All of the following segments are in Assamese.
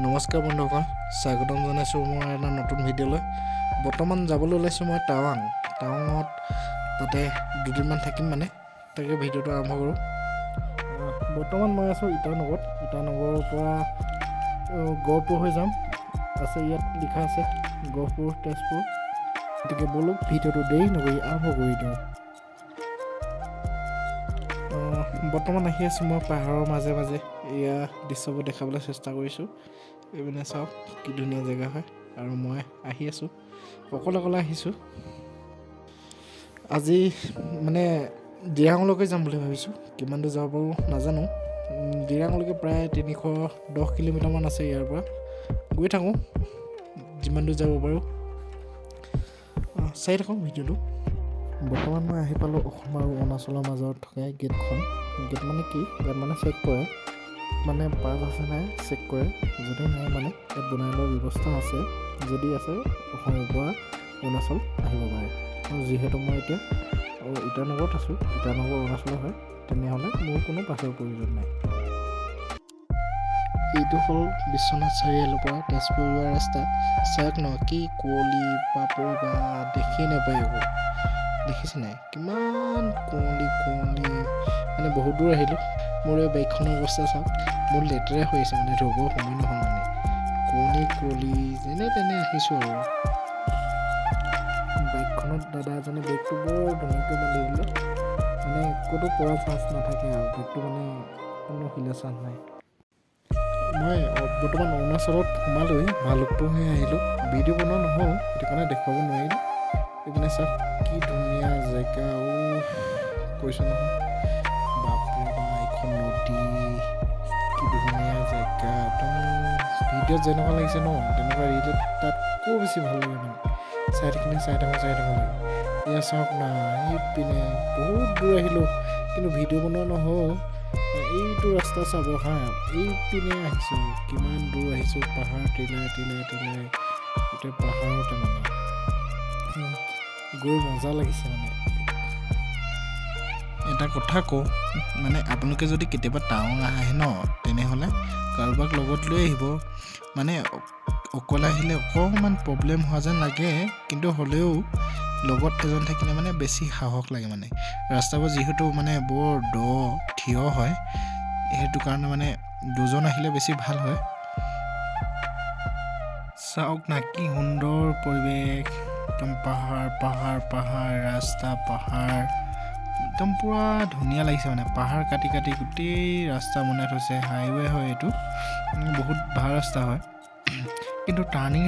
নমস্কাৰ বন্ধুসকল, স্বাগতম জনাইছোঁ মই এটা নতুন ভিডিঅ'লৈ। বৰ্তমান যাবলৈ ওলাইছোঁ মই টাৱাঙত। তাতে দুদিনমান থাকিম মানে, তাকে ভিডিঅ'টো আৰম্ভ কৰোঁ। বৰ্তমান মই আছোঁ ইটানগৰৰ পৰা গহপুৰ হৈ যাম। আছে ইয়াত লিখা আছে গহপুৰ তেজপুৰ। গতিকে ব'লো ভিডিঅ'টো দেৰি নকৰি আৰম্ভ কৰি দিওঁ। বৰ্তমান আহি আছোঁ মই পাহাৰৰ মাজে মাজে। এয়া দৃশ্যবোৰ দেখাবলৈ চেষ্টা কৰিছোঁ। এইপিনে চাওক কি ধুনীয়া জেগা হয়, আৰু মই আহি আছোঁ অকলে আহিছোঁ। আজি মানে দিৰাঙলৈকে যাম বুলি ভাবিছোঁ। কিমান দূৰ যাব পাৰোঁ নাজানো। দিৰাঙলৈকে প্ৰায় 310 কিলোমিটাৰমান আছে ইয়াৰ পৰা। গৈ থাকোঁ যিমান দূৰ যাব পাৰোঁ। চাই থাকক ভিডিঅ'টো। বৰ্তমান মই আহি পালোঁ অসম আৰু অৰুণাচলৰ মাজত থকা গেটখন। গেট মানে কি, ইয়াত মানে চেক কৰে, মানে পাছ আছে নাই চেক কৰে। যদি নাই মানে ইয়াত বনাই লোৱাৰ ব্যৱস্থা আছে। যদি আছে অসমৰ পৰা অৰুণাচল আহিব পাৰে। আৰু যিহেতু মই এতিয়া ইটানগৰত আছোঁ, ইটানগৰ অৰুণাচলৰ হয়, তেনেহ'লে মোৰ কোনো পাছৰ প্ৰয়োজন নাই। এইটো হ'ল বিশ্বনাথ চাৰিআলিৰ পৰা তেজপুৰ যোৱা ৰাস্তা। চাওক ন কি কুঁৱলী বাপৰে বা, দেখিয়ে নাপায় একো। দেখিছে নাই কিমান কুঁৱলী মানে বহুত দূৰ আহিলোঁ। মোৰ এই বাইকখনৰ অৱস্থা চাওক, মোৰ লেতেৰা হৈ আছে মানে, ধুব সময় নহয় মানে। কুঁৱলী যেনে তেনে আহিছোঁ আৰু। বাইকখনত দাদা এজনে বেগটো বৰ ধুনীয়াকৈ বান্ধি দিলে, মানে ক'তো পৰা চান্স নাথাকে আৰু। বেগটো মানে কোনো হিলা চান্স নাই। মই বৰ্তমান অৰুণাচলত সোমালোৱেই, ভালুকপুং হৈ আহিলোঁ। ভিডিঅ' বনোৱা নহ'ল, সেইটো কাৰণে দেখুৱাব নোৱাৰিলোঁ। এইপিনে চাওক কি ধুনীয়া জেগা, কৈছোঁ নহয় বাপৰে বা, এইখন নদী কি ধুনীয়া জেগা। একদম ভিডিঅ'ত যেনেকুৱা লাগিছে ন, তেনেকুৱা ৰিয়েলিটিত তাতকৈ বেছি ভাল লাগে মানে। চাই থাকোঁ লাগে। এয়া চাওক না, এইপিনে বহুত দূৰ আহিলোঁ, কিন্তু ভিডিঅ' বনোৱা নহ'ল। এইটো ৰাস্তা চাব হা, এইপিনে আহিছোঁ, কিমান দূৰ আহিছোঁ। পাহাৰ টিলাই গোটেই পাহাৰতে মানে গৈ মজা লাগিছে মানে। এটা কথা কওঁ, মানে আপোনালোকে যদি কেতিয়াবা টাৱাং আহে ন, তেনেহ'লে কাৰোবাক লগত লৈ আহিব। মানে অকলে আহিলে অকণমান প্ৰব্লেম হোৱা যেন লাগে, কিন্তু হ'লেও লগত এজন থাকিলে মানে বেছি সাহস লাগে মানে। ৰাস্তাবোৰ যিহেতু মানে বৰ থিয় হয়, সেইটো কাৰণে মানে দুজন আহিলে বেছি ভাল হয়। চাওক না কি সুন্দৰ পৰিৱেশ, একদম পাহাৰ ৰাস্তা, পাহাৰ একদম পূৰা ধুনীয়া লাগিছে মানে। পাহাৰ কাটি গোটেই ৰাস্তা বনাই থৈছে। হাইৱে হয় এইটো, বহুত ভাল ৰাস্তা হয়, কিন্তু টাৰ্ণিং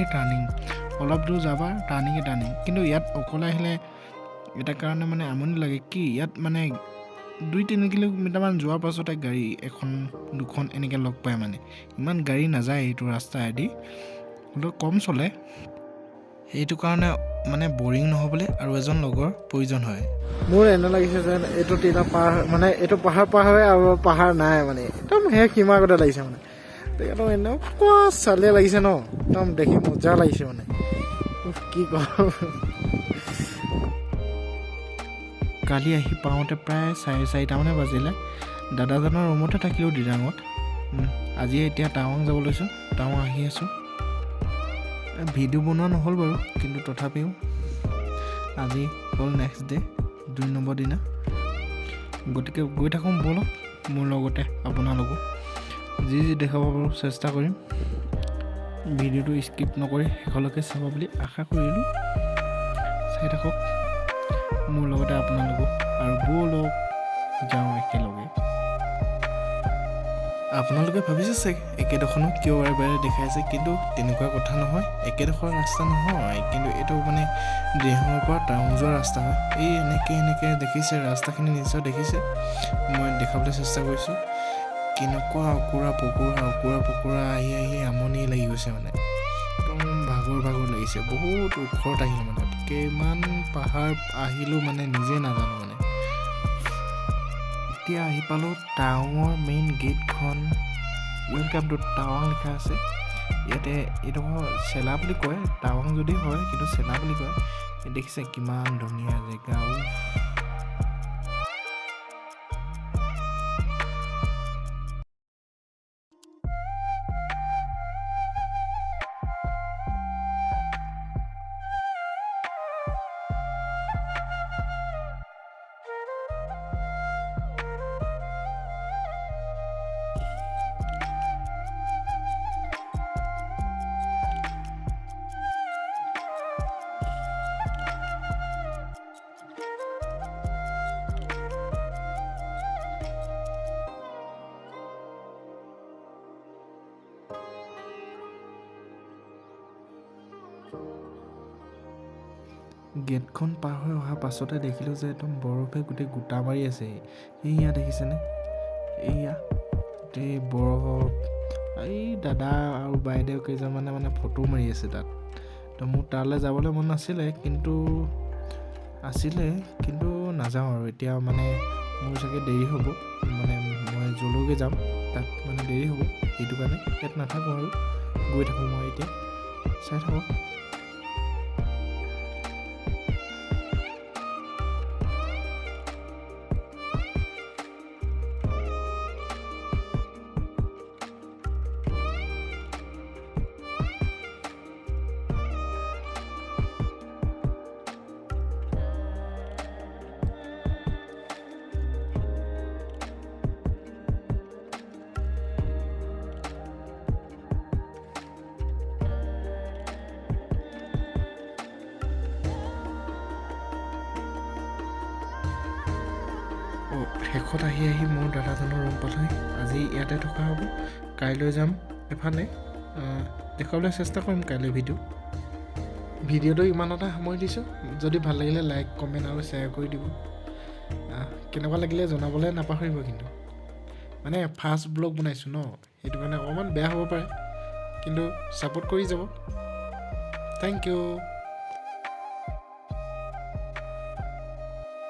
অলপ দূৰ যাবা, টাৰ্ণিং। কিন্তু ইয়াত অকলে আহিলে এটা কাৰণে মানে আমনি লাগে কি, ইয়াত মানে 2-3 কিলোমিটাৰমান যোৱাৰ পাছতে গাড়ী এখন দুখন এনেকৈ লগ পায় মানে। ইমান গাড়ী নাযায় এইটো ৰাস্তাইদি, হ'লেও কম চলে। সেইটো কাৰণে মানে বৰিং নহ'বলৈ আৰু এজন লগৰ প্ৰয়োজন হয়। মোৰ এনে লাগিছে যেন এইটো এইটো পাহাৰ হয় আৰু পাহাৰ নাই মানে, একদম সেই সীমা আগতে লাগিছে মানে। একদম এনেকুৱা চালে লাগিছে ন, একদম দেখি মজা লাগিছে মানে। কি কওঁ, কালি আহি পাওঁতে প্ৰায় 4:30 বাজিলে। দাদাজনৰ ৰুমতে থাকিলোঁ দিৰাঙত। আজি এতিয়া টাৱাং যাব লৈছোঁ, টাৱাং আহি আছোঁ। ভিডিঅ' বনোৱা নহ'ল বাৰু, কিন্তু তথাপিও আজি হ'ল নেক্সট ডে, 2 নম্বৰ দিনা। গতিকে গৈ থাকোঁ ব'লক, মোৰ লগতে আপোনালোকো যি দেখাব পাৰোঁ চেষ্টা কৰিম। ভিডিঅ'টো স্কিপ নকৰি শেষলৈকে চাব বুলি আশা কৰিলোঁ। চাই থাকক মোৰ লগতে আপোনালোকো, আৰু ব'লক যাওঁ একেলগে। আপোনালোকে ভাবিছে চাগে একেডোখৰনো কিয় বাৰে দেখাইছে, কিন্তু তেনেকুৱা কথা নহয়। একেডোখৰ ৰাস্তা নহয়, কিন্তু এইটো মানে দিৰাঙৰ পৰা টাৱাং যোৱা ৰাস্তা হয়। এই এনেকৈ দেখিছে ৰাস্তাখিনি, নিশ্চয় দেখিছে। মই দেখাবলৈ চেষ্টা কৰিছোঁ। কেনেকুৱা অঁকুৰা পকুৰা আহি আমনি লাগি গৈছে মানে। একদম ভাগৰ লাগিছে। বহুত ওখত আহিলোঁ মানে, কিমান পাহাৰ আহিলোঁ মানে নিজে নাজানো মানে। এতিয়া আহি পালোঁ টাৱাঙৰ মেইন গেটখন। ৱেলকাম টু টাৱাং লিখা আছে। ইয়াতে এইডোখৰ চেলা বুলি কয়, টাৱাং যদি হয় কিন্তু চেলা বুলি কয়। দেখিছে কিমান ধুনীয়া জেগা। গেটখন পাৰ হৈ অহাৰ পাছতে দেখিলোঁ যে একদম বৰফে গোটেই গোটা মাৰি আছে। এইয়া দেখিছেনে, এইয়া গোটেই বৰফ। এই দাদা আৰু বাইদেউ কেইজনমানে মানে ফটো মাৰি আছে তাত। তো মোৰ তালৈ যাবলৈ মন নাছিলে, কিন্তু নাযাওঁ আৰু এতিয়া। মানে মোৰ চাগে দেৰি হ'ব, মানে মই য'লৈকে যাম তাত মানে দেৰি হ'ব, সেইটো কাৰণে ইয়াত নাথাকোঁ আৰু গৈ থাকোঁ মই এতিয়া। চাই থাকক। শেষত আহি মোৰ দাদাজনৰ ৰুম পালোহি। আজি ইয়াতে থকা হ'ব, কাইলৈ যাম এফালে। দেখুৱাবলৈ চেষ্টা কৰিম কাইলৈ ভিডিঅ'টো ইমানতে সামৰি দিছোঁ। যদি ভাল লাগিলে লাইক, কমেণ্ট আৰু শ্বেয়াৰ কৰি দিব। কেনেকুৱা লাগিলে জনাবলৈ নাপাহৰিব। কিন্তু মানে ফাৰ্ষ্ট ব্লগ বনাইছোঁ ন, সেইটো কাৰণে অকণমান বেয়া হ'ব পাৰে, কিন্তু ছাপোৰ্ট কৰি যাব। Thank U.